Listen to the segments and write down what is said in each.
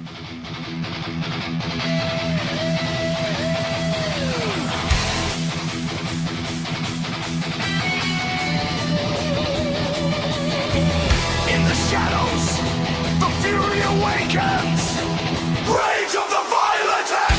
In the shadows, the fury awakens. Rage of the Violentic.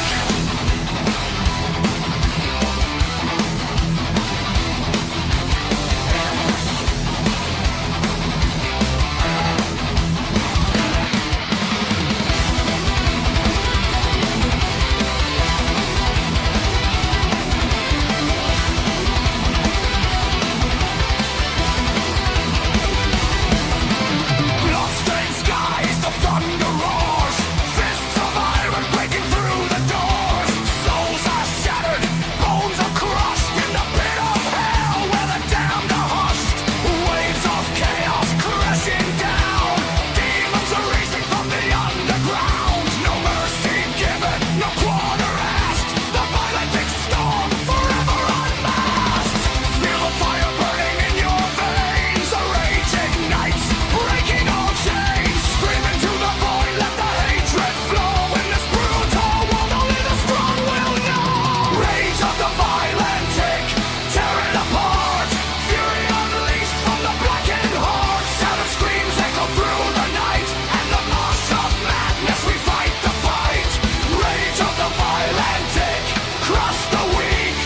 Bloodstained skies, the thunder roars. Fists of iron breaking through the doors. Souls are shattered, bones are crushed in the pit of hell where the damned are hushed. Waves of chaos crashing down. Demons are racing from the underground. No mercy given, no quarter asked. The Violentic storm forever unmasked. Feel the fire burning in your veins. The rage ignites, breaking all chains. Scream into the void, let the hatred flow. In this brutal world, only the strong will know. Rage of the Violentic, tear it apart. Fury unleashed from the blackened heart. Savage screams echo through the night. And the march of madness, we fight the fight. Rage of the Violentic, crush the weak.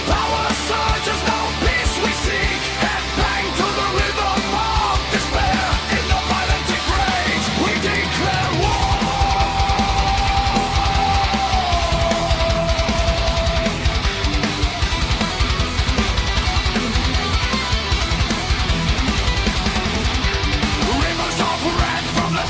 Power surges, no peace we seek. Head bang to the rhythm of despair. In the Violentic rage, we declare war. Rivers of red from the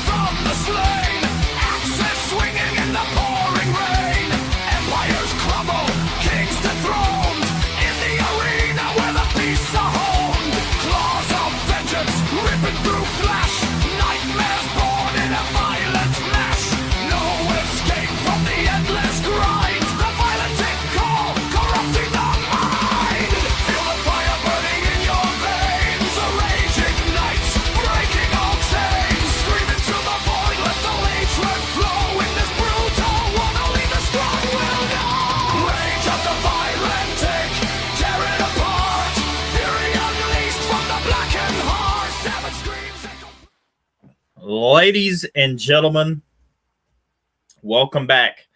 slain. Axes swinging in the pouring rain. Empires crumble, kings dethroned. In the arena where the beasts are honed. Claws of vengeance ripping through flesh. Nightmares born in a violent mesh. No escape from the endless grind. The Violentic call, corrupting the mind. Feel the fire burning in your veins. The rage ignites, breaking all chains. Scream into the void, let the hatred flow. In this brutal world, only the strong will know. Rage of the Violentic, tear it apart. Fury unleashed from the blackened heart. Savage screams echo. Ladies and gentlemen, welcome back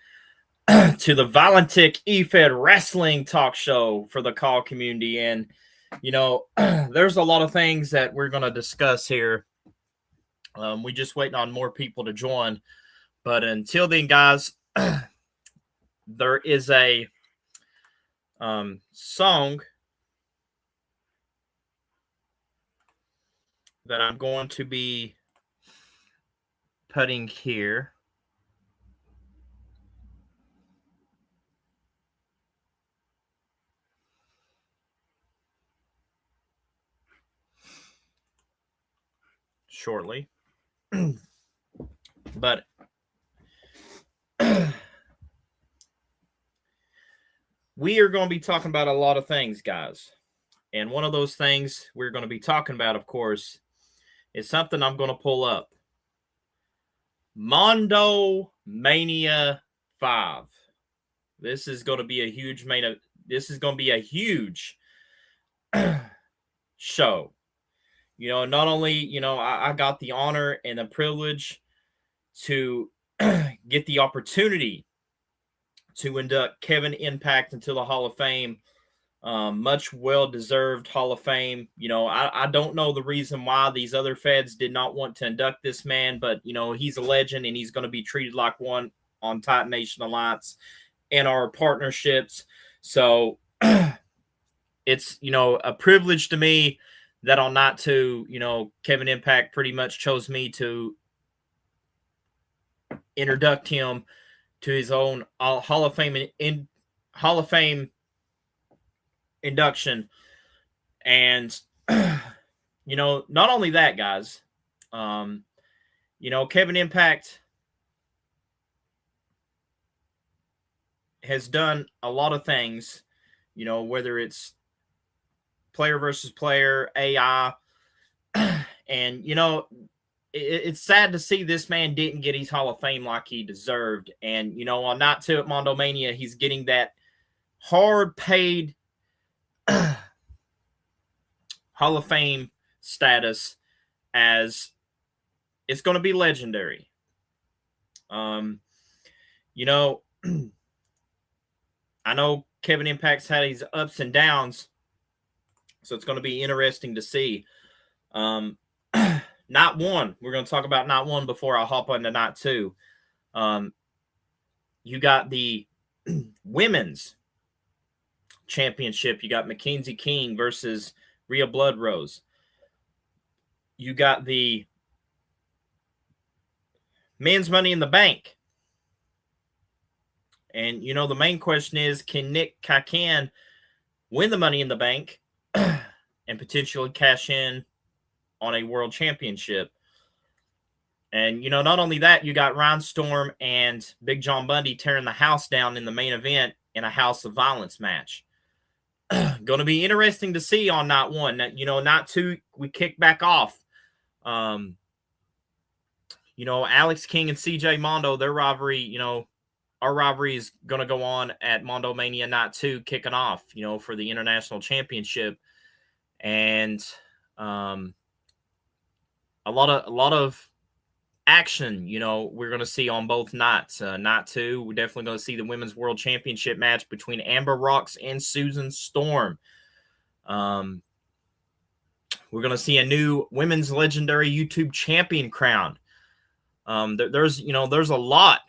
to the Violentic Efed Wrestling Talk Show for the call community. And, you know, there's a lot of things that we're going to discuss here. We just waiting on more people to join. But until then, guys, there is a song that I'm going to be putting here. Shortly. But we are going to be talking about a lot of things, guys. And one of those things we're going to be talking about, of course, is something I'm going to pull up. Mondo Mania 5. This is going to be a huge this is going to be a huge show. You know, not only, you know, I got the honor and the privilege to get the opportunity to induct Kevin Impact into the Hall of Fame. Much well-deserved Hall of Fame. You know, I don't know the reason why these other feds did not want to induct this man, but, you know, he's a legend and he's going to be treated like one on Titan Nation Alliance and our partnerships. So it's, you know, a privilege to me that on night 2, you know, Kevin Impact pretty much chose me to induct him to his own Hall of Fame induction. And you know, not only that, guys, you know, Kevin Impact has done a lot of things, you know, whether it's player versus player, AI, and, you know, it's sad to see this man didn't get his Hall of Fame like he deserved. And, you know, on Night 2 at Mondo Mania, he's getting that hard paid Hall of Fame status, as it's going to be legendary. You know, I know Kevin Impact's had his ups and downs, so it's going to be interesting to see. Night 1, we're going to talk about Night 1 before I hop into Night 2. You got the women's championship. You got Mackenzie King versus Rhea Bloodrose. You got the men's Money in the Bank. And, you know, the main question is, can Nick Khakan win the Money in the Bank and potentially cash in on a world championship? And, you know, not only that, you got Ryan Storm and Big John Bundy tearing the house down in the main event in a House of Violence match. Going to be interesting to see on Night 1. You know, Night 2, we kick back off. You know, Alex King and CJ Mondo, their rivalry, you know, our rivalry is going to go on at Mondo Mania Night 2, kicking off, you know, for the International Championship. And a lot of action, you know, we're going to see on both nights. Night 2, we're definitely going to see the Women's World Championship match between Amber Rocks and Susan Storm. We're going to see a new Women's Legendary YouTube Champion crown. There's a lot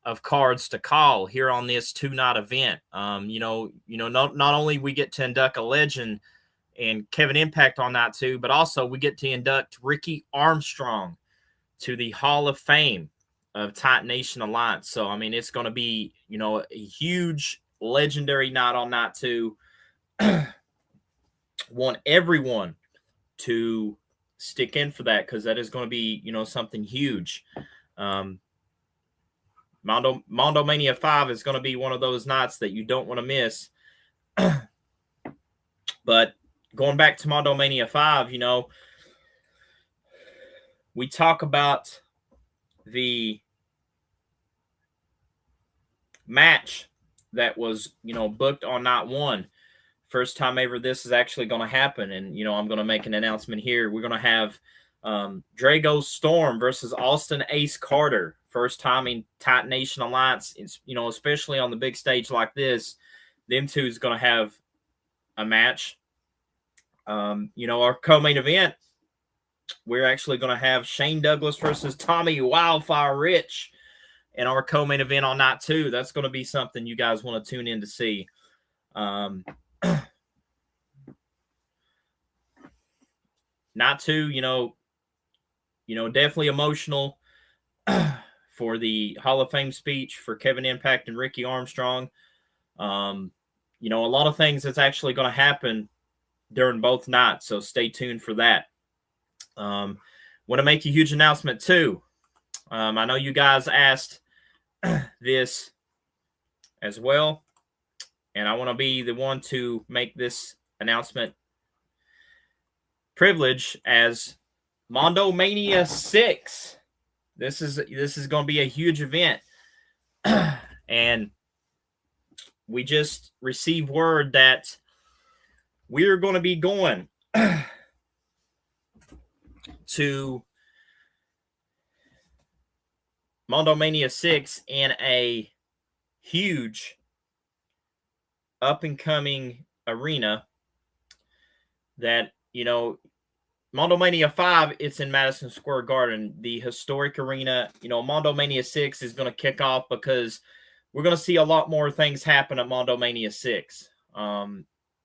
of cards to call here on this 2-night event. Not only we get to induct a legend and Kevin Impact on Night 2, but also we get to induct Ricky Armstrong to the Hall of Fame of Titan Nation Alliance. So, I mean, it's going to be, you know, a huge legendary night on Night 2. Want everyone to stick in for that, because that is going to be, you know, something huge. Mondo Mania 5 is going to be one of those nights that you don't want to miss. But going back to Mondo Mania 5, you know, we talk about the match that was, you know, booked on Night 1. First time ever this is actually going to happen. And, you know, I'm going to make an announcement here. We're going to have Drago Storm versus Austin Ace Carter. First time in Titan Nation Alliance. It's, you know, especially on the big stage like this, them two is going to have a match. You know, our co-main event, we're actually going to have Shane Douglas versus Tommy Wildfire Rich in our co-main event on Night 2. That's going to be something you guys want to tune in to see. Night 2, you know, definitely emotional for the Hall of Fame speech for Kevin Impact and Ricky Armstrong. You know, a lot of things that's actually going to happen during both nights, so stay tuned for that. Want to make a huge announcement too. I know you guys asked this as well, and I want to be the one to make this announcement privilege as Mondo Mania 6. This is going to be a huge event. And we just received word that we're going to be going to Mondo Mania 6 in a huge up-and-coming arena that, you know, Mondo Mania 5, it's in Madison Square Garden, the historic arena. You know, Mondo Mania 6 is going to kick off because we're going to see a lot more things happen at Mondo Mania 6.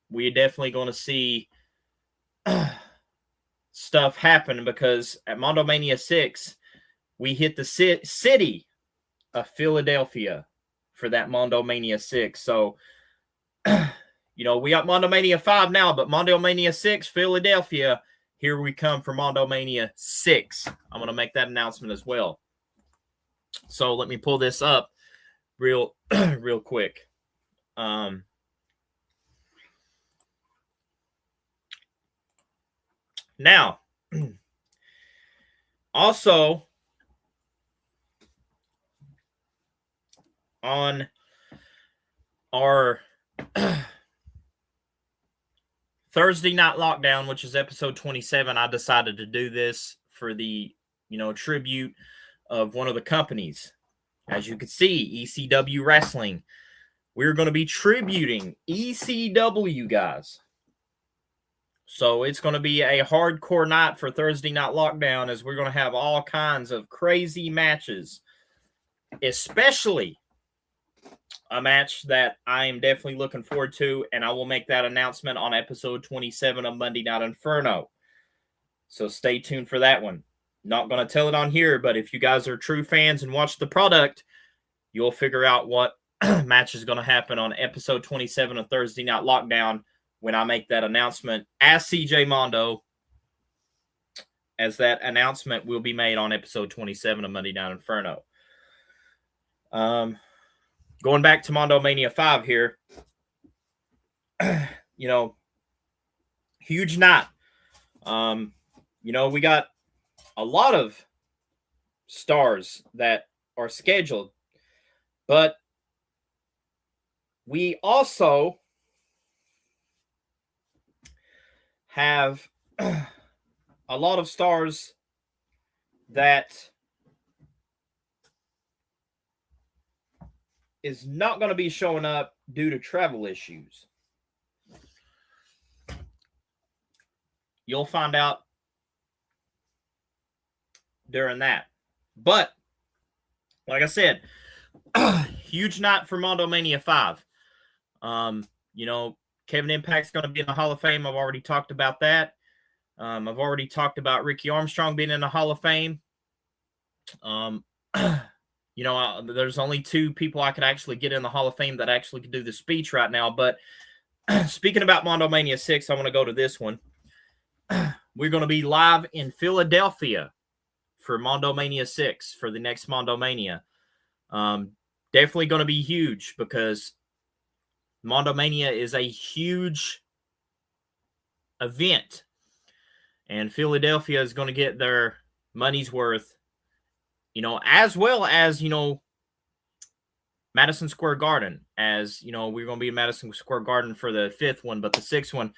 We're definitely going to see stuff happen because at Mondo Mania 6, we hit the city of Philadelphia for that Mondo Mania 6. So, you know, we got Mondo Mania 5 now, but Mondo Mania 6, Philadelphia, here we come for Mondo Mania 6. I'm going to make that announcement as well. So let me pull this up real quick. Now, Also, on our Thursday Night Lockdown, which is episode 27, I decided to do this for the, tribute of one of the companies. As you can see, ECW Wrestling. We're going to be tributing ECW, guys. So it's going to be a hardcore night for Thursday Night Lockdown, as we're going to have all kinds of crazy matches, especially a match that I am definitely looking forward to, and I will make that announcement on episode 27 of Monday Night Inferno. So stay tuned for that one. Not going to tell it on here, but if you guys are true fans and watch the product, you'll figure out what match is going to happen on episode 27 of Thursday Night Lockdown when I make that announcement. Ask CJ Mondo, as that announcement will be made on episode 27 of Monday Night Inferno. Going back to Mondo Mania 5 here, huge night. We got a lot of stars that are scheduled, but we also have a lot of stars that is not going to be showing up due to travel issues. You'll find out during that. But, like I said, huge night for Mondo Mania 5. Kevin Impact's going to be in the Hall of Fame. I've already talked about that. I've already talked about Ricky Armstrong being in the Hall of Fame. There's only 2 people I could actually get in the Hall of Fame that actually could do the speech right now. But speaking about Mondo Mania 6, I want to go to this one. We're going to be live in Philadelphia for Mondo Mania 6 for the next Mondo Mania. Definitely going to be huge because Mondo Mania is a huge event. And Philadelphia is going to get their money's worth, as well as, Madison Square Garden. As, we're going to be in Madison Square Garden for the 5th one, but the 6th one,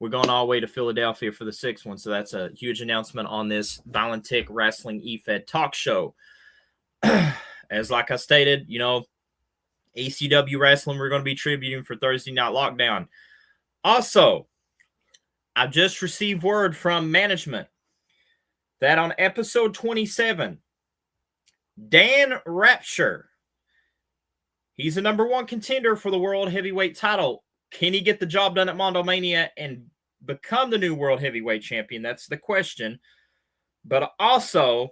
we're going all the way to Philadelphia for the 6th one. So that's a huge announcement on this Violentic Wrestling Efed talk show. As like I stated, ECW Wrestling, we're going to be tributing for Thursday Night Lockdown. Also, I've just received word from management that on episode 27, Dan Rapture, he's the number 1 contender for the World Heavyweight title. Can he get the job done at Mondo Mania and become the new World Heavyweight Champion? That's the question. But also,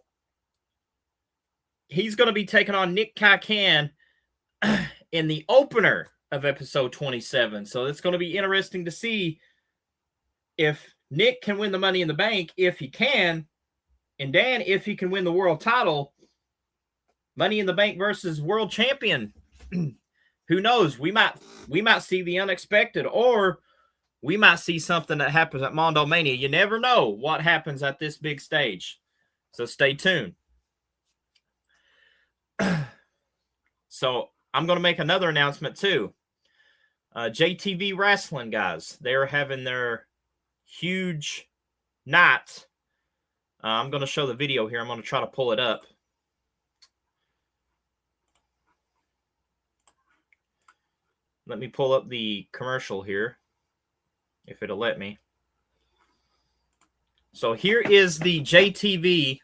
he's going to be taking on Nick Khan in the opener of episode 27. So it's going to be interesting to see if Nick can win the Money in the Bank, if he can, and Dan, if he can win the world title. Money in the Bank versus world champion. Who knows? We might see the unexpected, or we might see something that happens at Mondo Mania. You never know what happens at this big stage. So stay tuned. So I'm going to make another announcement too. JTV Wrestling, guys, they're having their huge night. I'm going to show the video here. I'm going to try to pull it up. Let me pull up the commercial here, if it'll let me. So here is the JTV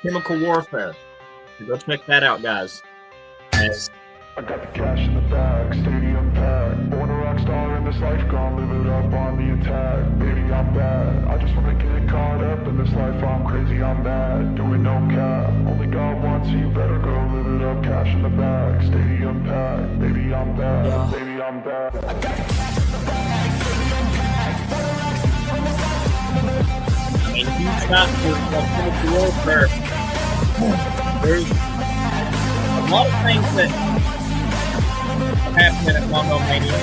Chemical Warfare. Go check that out, guys. As I got the cash in the bag, stadium packed. Born a rock star in this life, gonna live it up on the attack. Baby, I'm bad. I just wanna get caught up in this life. I'm crazy, I'm mad. Doing no cap. Only God wants you, better go live it up. Cash in the bag, stadium packed. Baby, I'm bad. Yeah. Baby, I'm bad. I got the cash in the bag, stadium packed. Born a rock star in this life, gonna live it up on the attack. and huge shot for Chemical Warfare. There's a lot of things that happen at Mondo Mania.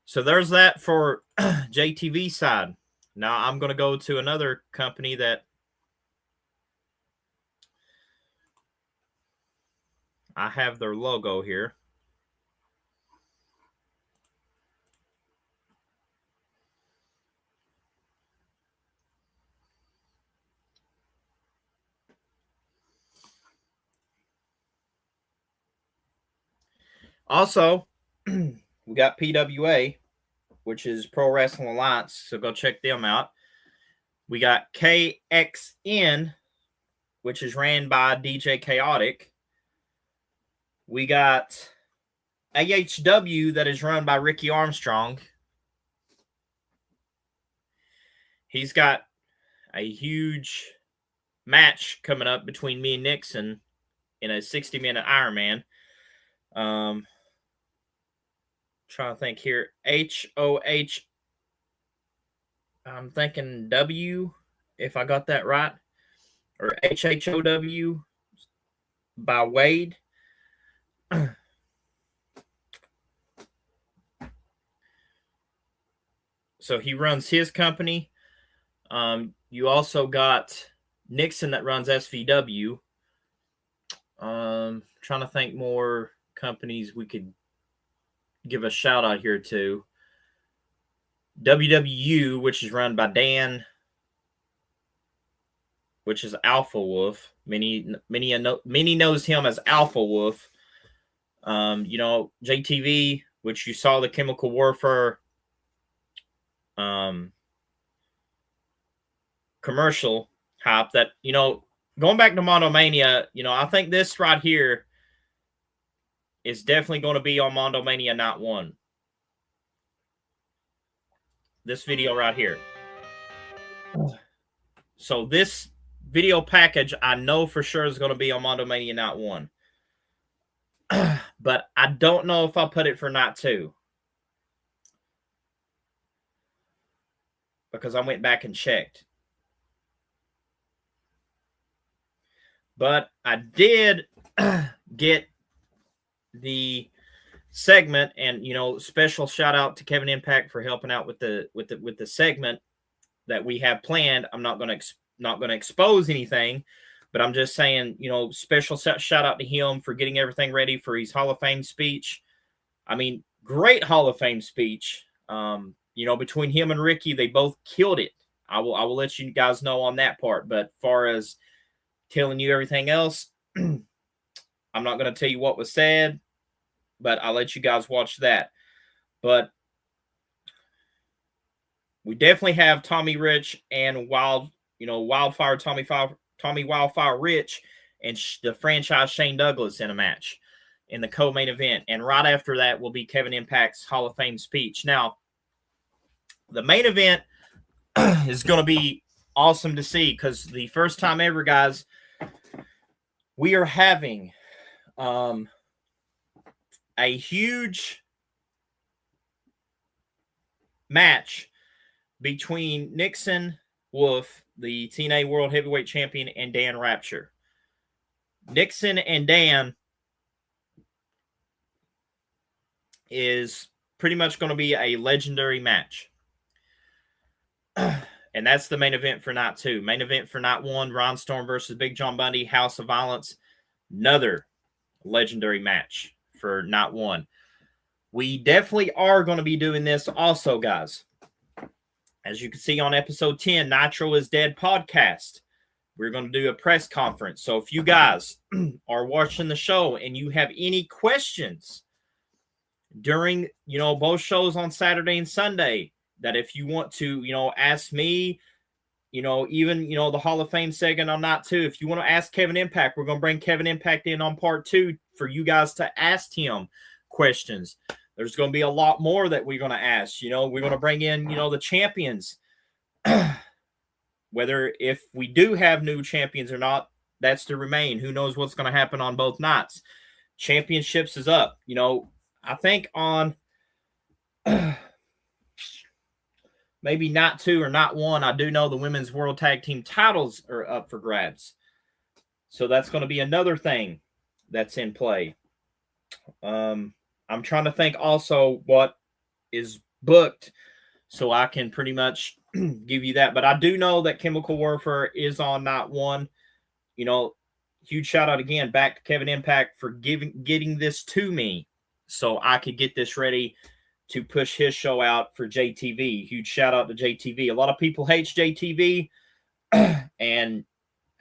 So there's that for JTV side. Now I'm going to go to another company that I have their logo here. Also, we got PWA, which is Pro Wrestling Alliance, so go check them out. We got KXN, which is ran by DJ Chaotic. We got AHW, that is run by Ricky Armstrong. He's got a huge match coming up between me and Nixon in a 60-minute Ironman. Trying to think here. HOH. I'm thinking W, if I got that right, or HHOW by Wade. So he runs his company. You also got Nixon that runs SVW. Trying to think more companies we could give a shout out here to. WWU, which is run by Dan, which is Alpha Wolf. Many knows him as Alpha Wolf. JTV, which you saw the Chemical Warfare commercial hype. That, going back to Mondomania, I think this right here is definitely going to be on Mondomania Night 1. This video right here. So this video package, I know for sure is going to be on Mondomania Night 1. But I don't know if I'll put it for Night 2. Because I went back and checked. But I did get the segment, and special shout out to Kevin Impact for helping out with the segment that we have planned. I'm not going to expose anything, but I'm just saying, special shout out to him for getting everything ready for his Hall of Fame speech. I mean, great Hall of Fame speech. Between him and Ricky, they both killed it. I will let you guys know on that part. But far as telling you everything else, I'm not going to tell you what was said, but I'll let you guys watch that. But we definitely have Tommy Rich and Wildfire Tommy Wildfire Rich and the franchise Shane Douglas in a match in the co-main event. And right after that will be Kevin Impact's Hall of Fame speech. Now, the main event is going to be awesome to see, because the first time ever, guys, we are having a huge match between Nixon Wolf, the TNA World Heavyweight Champion, and Dan Rapture. Nixon and Dan is pretty much going to be a legendary match. And that's the main event for Night 2. Main event for Night 1, Ron Storm versus Big John Bundy, House of Violence. Another legendary match for Night 1. We definitely are going to be doing this also, guys. As you can see on episode 10, Nitro is Dead podcast. We're going to do a press conference. So if you guys are watching the show and you have any questions during, both shows on Saturday and Sunday, that if you want to, ask me, even, the Hall of Fame segment on Night 2, if you want to ask Kevin Impact, we're going to bring Kevin Impact in on part 2 for you guys to ask him questions. There's going to be a lot more that we're going to ask. We're going to bring in, the champions. Whether if we do have new champions or not, that's to remain. Who knows what's going to happen on both nights. Championships is up. I think on maybe Night 2 or Night 1, I do know the women's world tag team titles are up for grabs. So that's going to be another thing that's in play. I'm trying to think also what is booked, so I can pretty much give you that. But I do know that Chemical Warfare is on night one. You know, huge shout out again back to Kevin Impact for getting this to me so I could get this ready to push his show out for JTV. Huge shout out to JTV. A lot of people hate JTV and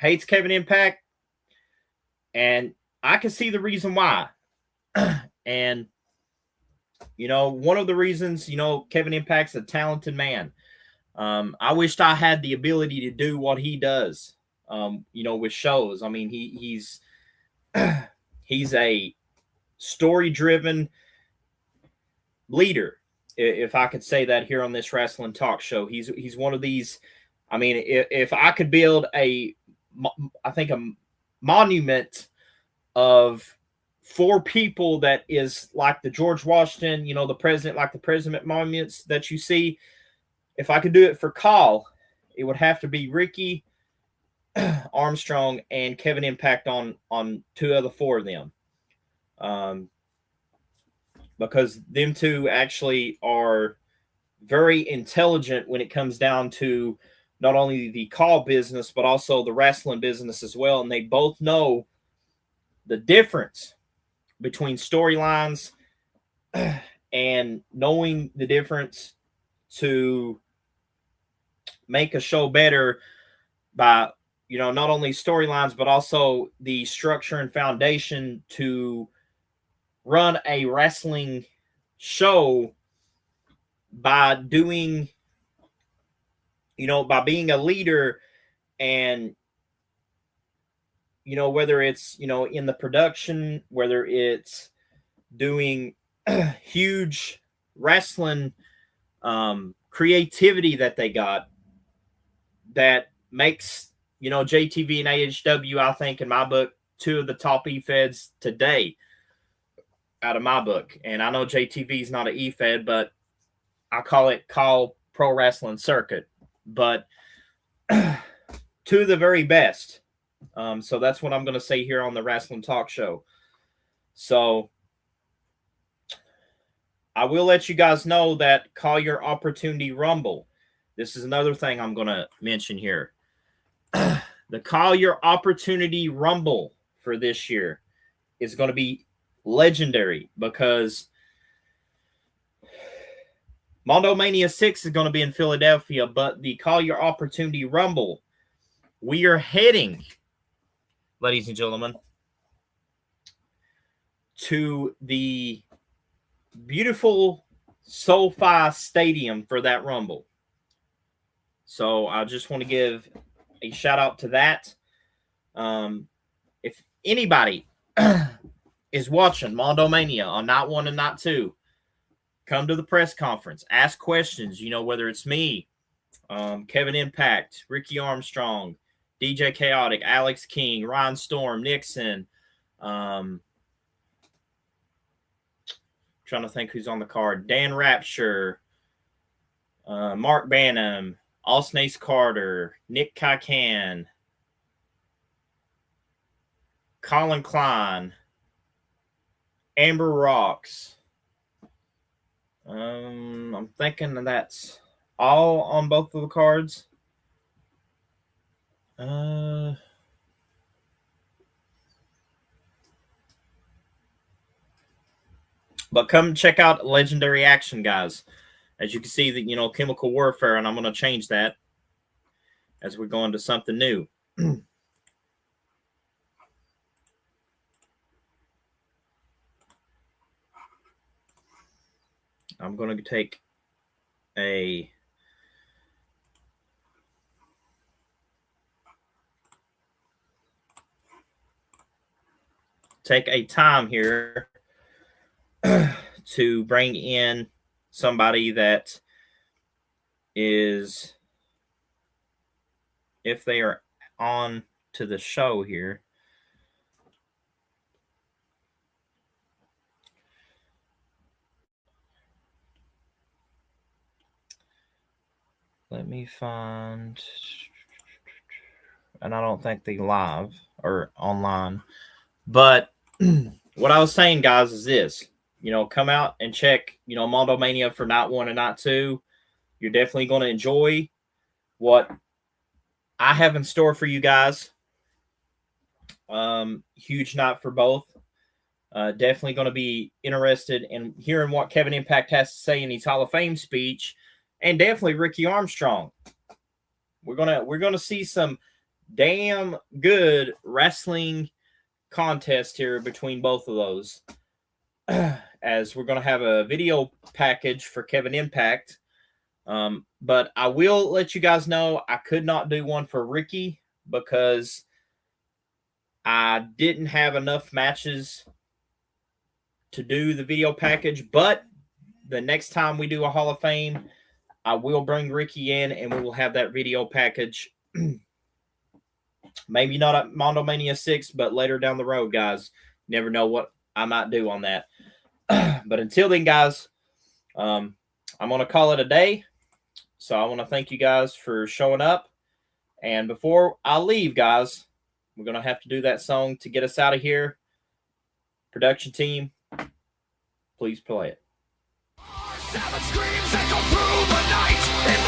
hates Kevin Impact, and I can see the reason why. And one of the reasons, Kevin Impact's a talented man. I wished I had the ability to do what he does. With shows. I mean, he's he's a story-driven leader, if I could say that here on this wrestling talk show. He's one of these. I mean, if I could build a monument of 4 people that is like the George Washington, the president, like the president monuments that you see. If I could do it for Kyle, it would have to be Ricky, Armstrong, and Kevin Impact on 2 of the 4 of them. Because them 2 actually are very intelligent when it comes down to not only the call business, but also the wrestling business as well. And they both know the difference between storylines and knowing the difference to make a show better by, not only storylines, but also the structure and foundation to run a wrestling show by doing, by being a leader. And whether it's in the production, whether it's doing huge wrestling creativity that they got, that makes JTV and AHW, I think, in my book, 2 of the top Efeds today out of my book. And I know JTV is not an Efed, but I call it Call Pro Wrestling Circuit. But 2 of the very best. So that's what I'm going to say here on the Wrestling Talk Show. So I will let you guys know that Call Your Opportunity Rumble. This is another thing I'm going to mention here. The Call Your Opportunity Rumble for this year is going to be legendary, because Mondo Mania 6 is going to be in Philadelphia, but the Call Your Opportunity Rumble, we are heading, ladies and gentlemen, to the beautiful SoFi Stadium for that Rumble. So I just want to give a shout out to that. If anybody is watching Mondo Mania on night 1 and night 2, come to the press conference, ask questions, whether it's me, Kevin Impact, Ricky Armstrong, DJ Chaotic, Alex King, Ryan Storm, Nixon, trying to think who's on the card, Dan Rapture, Mark Bannum, Austin Ace Carter, Nick Kikan, Colin Klein, Amber Rocks. I'm thinking that's all on both of the cards. But come check out Legendary Action, guys. As you can see, that Chemical Warfare, and I'm going to change that as we go into something new. I'm going to take a time here to bring in somebody that is, if they are on to the show here. Let me find, and I don't think they live or online, but what I was saying, guys, is this. come out and check, Mondo Mania for night 1 and night 2. You're definitely going to enjoy what I have in store for you guys. Huge night for both. Definitely going to be interested in hearing what Kevin Impact has to say in his Hall of Fame speech, and definitely Ricky Armstrong. We're gonna see some damn good wrestling contest here between both of those. As we're gonna have a video package for Kevin Impact. But I will let you guys know I could not do one for Ricky because I didn't have enough matches to do the video package. But the next time we do a Hall of Fame, I will bring Ricky in and we will have that video package. Maybe not at Mondo Mania 6, but later down the road, guys. Never know what I might do on that. But until then, guys, I'm going to call it a day. So I want to thank you guys for showing up. And before I leave, guys, we're going to have to do that song to get us out of here. Production team, please play it. Savage screams echo through the night.